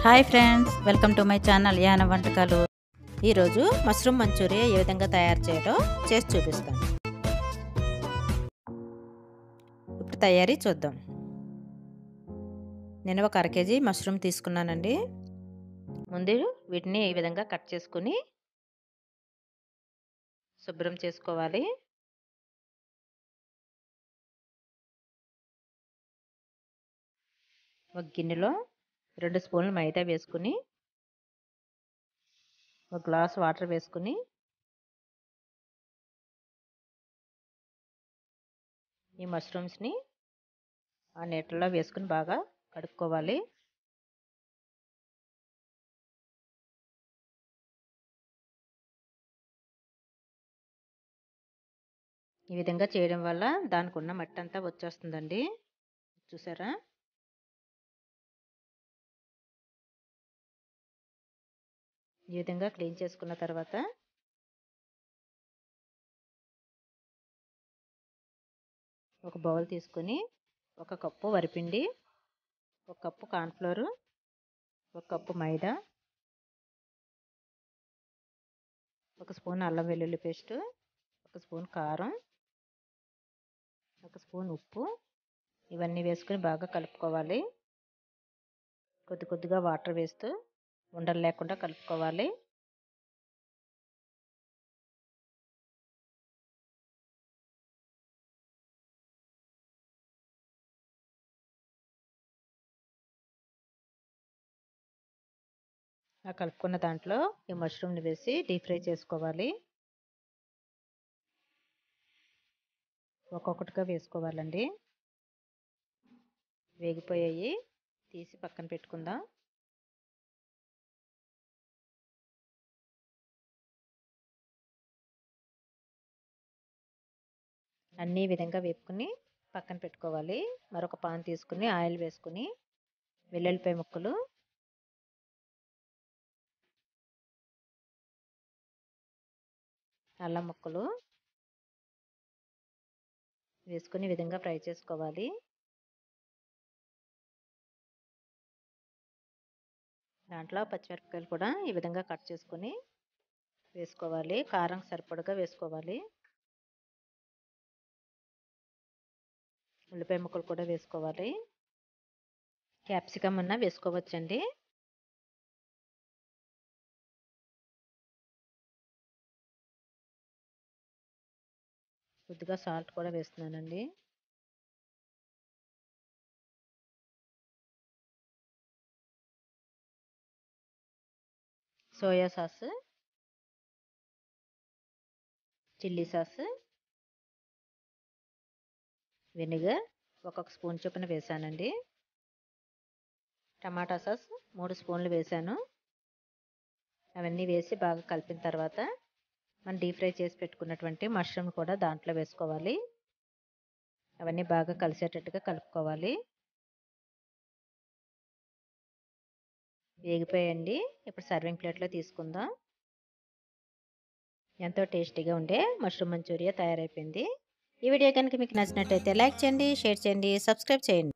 Hi friends, welcome to my channel యాన వంటకాలు. ఈరోజు మష్రూమ్ మంచూరియా ఏ విధంగా తయారు చేయాలో చేసి చూపిస్తాను. ఇప్పుడు తయారీ చూద్దాం. నేను ఒక 1/2 kg మష్రూమ్ తీసుకున్నానండి. ముందు వీటిని ఈ విధంగా కట్ చేసుకుని శుభ్రం చేసుకోవాలి. ఒక గిన్నెలో 2 స్పూన్లు మైదా వేసుకుని, ఒక గ్లాస్ వాటర్ వేసుకుని, ఈ మష్రూమ్స్ని ఆ నీటిలో వేసుకుని బాగా కడుక్కోవాలి. ఈ విధంగా చేయడం వల్ల దానికి ఉన్న మట్టి అంతా వచ్చేస్తుందండి. చూసారా? ఈ విధంగా క్లీన్ చేసుకున్న తర్వాత ఒక బౌల్ తీసుకొని 1 కప్పు వరిపిండి, 1 కప్పు కార్న్ఫ్లోర్, 1 కప్పు మైదా, 1 స్పూన్ అల్లం వెల్లుల్లి పేస్ట్, 1 స్పూన్ కారం, 1 స్పూన్ ఉప్పు, ఇవన్నీ వేసుకొని బాగా కలుపుకోవాలి. కొద్ది కొద్దిగా వాటర్ వేస్తూ ఉండలు లేకుండా కలుపుకోవాలి. ఆ కలుపుకున్న దాంట్లో ఈ మష్రూమ్ని వేసి డీప్ ఫ్రై చేసుకోవాలి. ఒక్కొక్కటిగా వేసుకోవాలండి. వేగిపోయాయి, తీసి పక్కన పెట్టుకుందాం. అన్నీ విధంగా వేపుకుని పక్కన పెట్టుకోవాలి. మరొక పాన్ తీసుకుని ఆయిల్ వేసుకుని వెల్లుల్లిపాయ ముక్కలు, అల్లం ముక్కలు వేసుకుని ఈ విధంగా ఫ్రై చేసుకోవాలి. దాంట్లో పచ్చిమిరపకాయలు కూడా ఈ విధంగా కట్ చేసుకుని వేసుకోవాలి. కారం సరిపడగా వేసుకోవాలి. ఉల్లిపాయ ముక్కలు కూడా వేసుకోవాలి. క్యాప్సికమ్ అన్నా వేసుకోవచ్చండి. కొద్దిగా సాల్ట్ కూడా వేస్తున్నానండి. Soya sauce, chilli sauce, vinegar 1 spoon చొప్పున వేసానండి. టమాటా సాస్ 3 స్పూన్లు వేసాను. అవన్నీ వేసి బాగా కలిపిన తర్వాత మనం డీప్ ఫ్రై చేసి పెట్టుకున్నటువంటి మష్రూమ్ కూడా దాంట్లో వేసుకోవాలి. అవన్నీ బాగా కలిసేటట్టుగా కలుపుకోవాలి. వేగిపోయండి. ఇప్పుడు సర్వింగ్ ప్లేట్లో తీసుకుందాం. ఎంతో టేస్టీగా ఉండే మష్రూమ్ మంచూరియా తయారైపోయింది. ఈ వీడియో కనుక మీకు నచ్చినట్టయితే లైక్ చేయండి, షేర్ చేయండి, సబ్స్క్రైబ్ చేయండి.